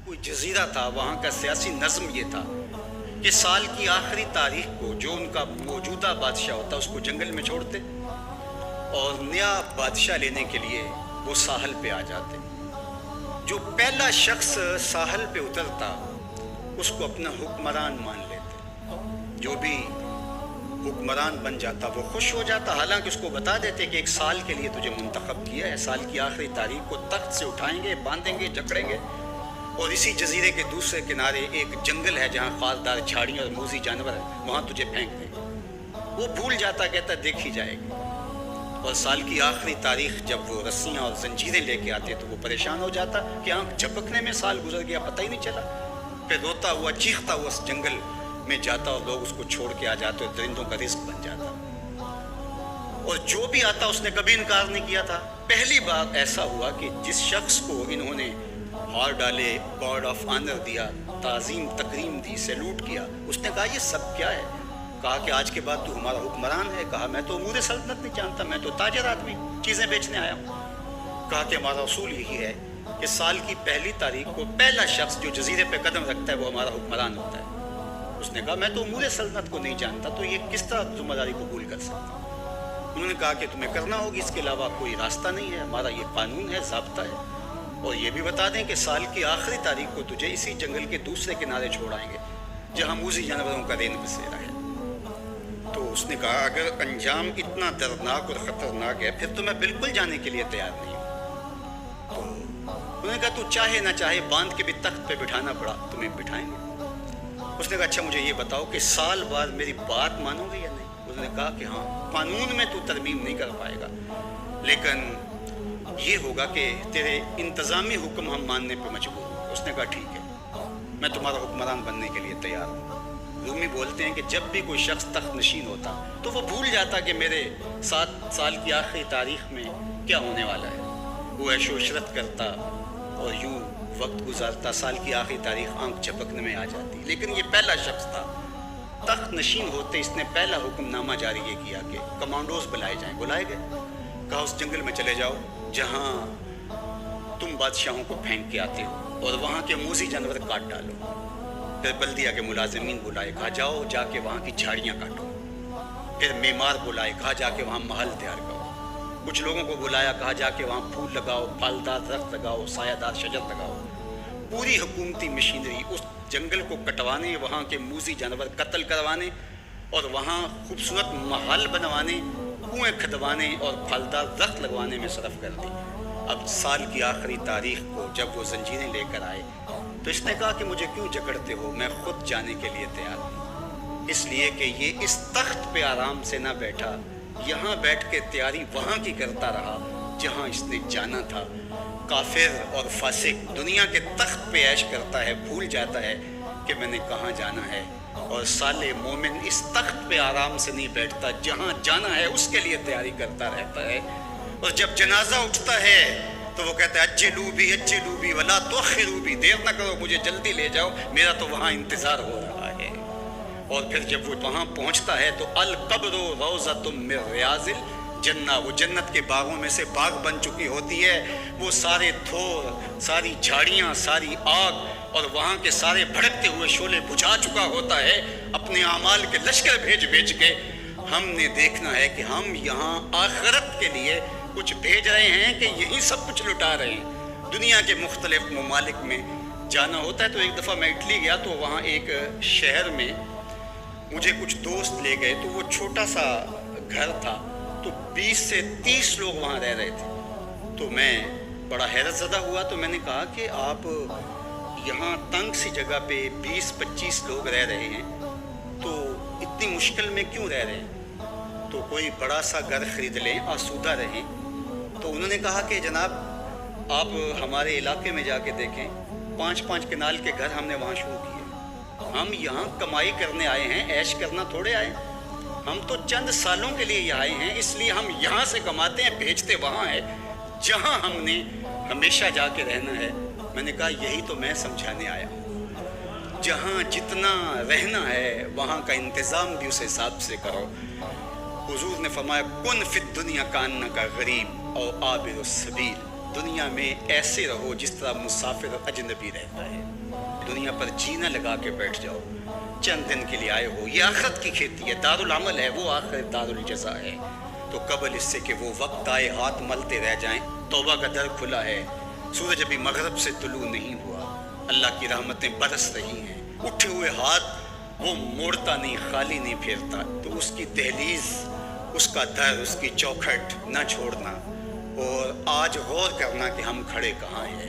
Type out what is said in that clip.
کوئی جزیرہ تھا، وہاں کا سیاسی نظم یہ تھا کہ سال کی آخری تاریخ کو جو ان کا موجودہ بادشاہ ہوتا اس کو جنگل میں چھوڑتے اور نیا بادشاہ لینے کے لیے وہ ساحل پہ آ جاتے۔ جو پہلا شخص ساحل پہ اترتا اس کو اپنا حکمران مان لیتے، جو بھی حکمران بن جاتا وہ خوش ہو جاتا، حالانکہ اس کو بتا دیتے کہ ایک سال کے لیے تجھے منتخب کیا ہے، سال کی آخری تاریخ کو تخت سے اٹھائیں گے، باندھیں گے، جکڑیں گے اور اسی جزیرے کے دوسرے کنارے ایک جنگل ہے جہاں خاردار جھاڑیاں اور موذی جانور ہیں، وہاں تجھے پھینک دیں گے۔ وہ بھول جاتا، کہتا دیکھی جائے گی، اور سال کی آخری تاریخ جب وہ رسیاں اور زنجیریں لے کے آتے تو وہ پریشان ہو جاتا کہ آنکھ جھپکنے میں سال گزر گیا، پتہ ہی نہیں چلا۔ پھر روتا ہوا چیختا ہوا اس جنگل میں جاتا اور لوگ اس کو چھوڑ کے آ جاتے اور درندوں کا رزق بن جاتا، اور جو بھی آتا اس نے کبھی انکار نہیں کیا تھا۔ پہلی بار ایسا ہوا کہ جس شخص کو انہوں نے ہار ڈالے، گارڈ آف آنر دیا، تعظیم تکریم دی، سیلوٹ کیا، اس نے کہا یہ سب کیا ہے؟ کہا کہ آج کے بعد تو ہمارا حکمران ہے۔ کہا میں تو امور سلطنت نہیں جانتا، میں تو تاجر آدمی چیزیں بیچنے آیا ہوں۔ کہا کہ ہمارا اصول یہی ہے کہ سال کی پہلی تاریخ کو پہلا شخص جو جزیرے پہ قدم رکھتا ہے وہ ہمارا حکمران ہوتا ہے۔ اس نے کہا میں تو امور سلطنت کو نہیں جانتا، تو یہ کس طرح ذمہ داری قبول کر سکتا؟ انہوں نے کہا کہ تمہیں کرنا ہوگی، اس کے علاوہ کوئی راستہ نہیں ہے، ہمارا یہ قانون ہے، ضابطہ ہے، اور یہ بھی بتا دیں کہ سال کی آخری تاریخ کو تجھے اسی جنگل کے دوسرے کنارے چھوڑائیں گے جہاں موذی جانوروں کا رین بسیرا ہے۔ تو اس نے کہا اگر انجام اتنا دردناک اور خطرناک ہے پھر تو میں بالکل جانے کے لیے تیار نہیں ہوں۔ تو انہوں نے کہا تو چاہے نہ چاہے باندھ کے بھی تخت پہ بٹھانا پڑا تمہیں بٹھائیں گے۔ اس نے کہا اچھا مجھے یہ بتاؤ کہ سال بعد میری بات مانو گے یا نہیں؟ انہوں نے کہا کہ ہاں، قانون میں تو ترمیم نہیں کر پائے گا، لیکن یہ ہوگا کہ تیرے انتظامی حکم ہم ماننے پہ مجبور ہوں۔ اس نے کہا ٹھیک ہے، میں تمہارا حکمران بننے کے لیے تیار ہوں۔ رومی بولتے ہیں کہ جب بھی کوئی شخص تخت نشین ہوتا تو وہ بھول جاتا کہ میرے 7 سال کی آخری تاریخ میں کیا ہونے والا ہے۔ وہ عیش و عشرت کرتا اور یوں وقت گزارتا، سال کی آخری تاریخ آنکھ جھپکنے میں آ جاتی۔ لیکن یہ پہلا شخص تھا، تخت نشین ہوتے اس نے پہلا حکم نامہ جاری یہ کیا کہ کمانڈوز بلائے جائیں۔ بلائے گئے، کہا اس جنگل میں چلے جاؤ جہاں تم بادشاہوں کو پھینک کے آتے ہو اور وہاں کے موذی جانور کاٹ ڈالو۔ پھر بلدیہ کے ملازمین بلائے، کہا جاؤ جا کے وہاں کی جھاڑیاں کاٹو۔ پھر معمار بلائے، کہا جا کے وہاں محل تیار کرو۔ کچھ لوگوں کو بلایا، کہا جا کے وہاں پھول لگاؤ، پھلدار درخت لگاؤ، سایہ دار شجر لگاؤ۔ پوری حکومتی مشینری اس جنگل کو کٹوانے، وہاں کے موذی جانور قتل کروانے اور وہاں خوبصورت محل بنوانے، کنویں کھدوانے اور پھلدار درخت لگوانے میں صرف کر دی۔ اب سال کی آخری تاریخ کو جب وہ زنجیریں لے کر آئے تو اس نے کہا کہ مجھے کیوں جکڑتے ہو، میں خود جانے کے لیے تیار ہوں، اس لیے کہ یہ اس تخت پہ آرام سے نہ بیٹھا، یہاں بیٹھ کے تیاری وہاں کی کرتا رہا جہاں اس نے جانا تھا۔ کافر اور فاسق دنیا کے تخت پہ عیش کرتا ہے، بھول جاتا ہے کہ میں نے کہاں جانا ہے، اور صالح مومن اس تخت پہ آرام سے نہیں بیٹھتا، جہاں جانا ہے اس کے لیے تیاری کرتا رہتا ہے۔ اور جب جنازہ اٹھتا ہے تو وہ کہتا ہے اجلوا بی ولا تؤخروا بی، دیر نہ کرو مجھے جلدی لے جاؤ، میرا تو وہاں انتظار ہو رہا ہے۔ اور پھر جب وہ وہاں پہنچتا ہے تو القبر روضۃ من ریاض الجنہ، وہ جنت کے باغوں میں سے باغ بن چکی ہوتی ہے۔ وہ سارے تھور، ساری جھاڑیاں، ساری آگ اور وہاں کے سارے بھڑکتے ہوئے شعلے بجھا چکا ہوتا ہے، اپنے اعمال کے لشکر بھیج کے۔ ہم نے دیکھنا ہے کہ ہم یہاں آخرت کے لیے کچھ بھیج رہے ہیں کہ یہی سب کچھ لٹا رہے ہیں۔ دنیا کے مختلف ممالک میں جانا ہوتا ہے۔ تو ایک دفعہ میں اٹلی گیا تو وہاں ایک شہر میں مجھے کچھ دوست لے گئے، تو وہ چھوٹا سا گھر تھا، تو 20 سے 30 لوگ وہاں رہ رہے تھے۔ تو میں بڑا حیرت زدہ ہوا، تو میں نے کہا کہ آپ یہاں تنگ سی جگہ پہ 20-25 لوگ رہ رہے ہیں تو اتنی مشکل میں کیوں رہ رہے ہیں؟ تو کوئی بڑا سا گھر خرید لیں، آسودہ رہیں۔ تو انہوں نے کہا کہ جناب آپ ہمارے علاقے میں جا کے دیکھیں، 5-5 کنال کے گھر ہم نے وہاں شروع کیے۔ ہم یہاں کمائی کرنے آئے ہیں، عیش کرنا تھوڑے آئے، ہم تو چند سالوں کے لیے یہاں آئے ہیں، اس لیے ہم یہاں سے کماتے ہیں، بھیجتے وہاں ہے جہاں ہم نے ہمیشہ جا کے رہنا ہے۔ میں نے کہا یہی تو میں سمجھانے آیا ہوں، جہاں جتنا رہنا ہے وہاں کا انتظام بھی اس حساب سے کرو۔ حضور نے فرمایا کن فی الدنیا کانک غریب او عابر السبیل، دنیا میں ایسے رہو جس طرح مسافر اور اجنبی رہتا ہے. دنیا پر جینا لگا کے بیٹھ جاؤ. چند دن کے لیے آئے ہو. یہ آخرت کی کھیتی ہے، دار العمل ہے، وہ آخرت دار الجزا ہے. تو قبل اس سے کہ وہ وقت آئے ہاتھ ملتے رہ جائیں، توبہ کا در کھلا ہے. سورج ابھی مغرب سے طلوع نہیں ہوا، اللہ کی رحمتیں برس رہی ہیں. اٹھے ہوئے ہاتھ وہ موڑتا نہیں، خالی نہیں پھیرتا. تو اس کی دہلیز، اس کا در، اس کی چوکھٹ نہ چھوڑنا. اور آج غور کرنا کہ ہم کھڑے کہاں ہیں.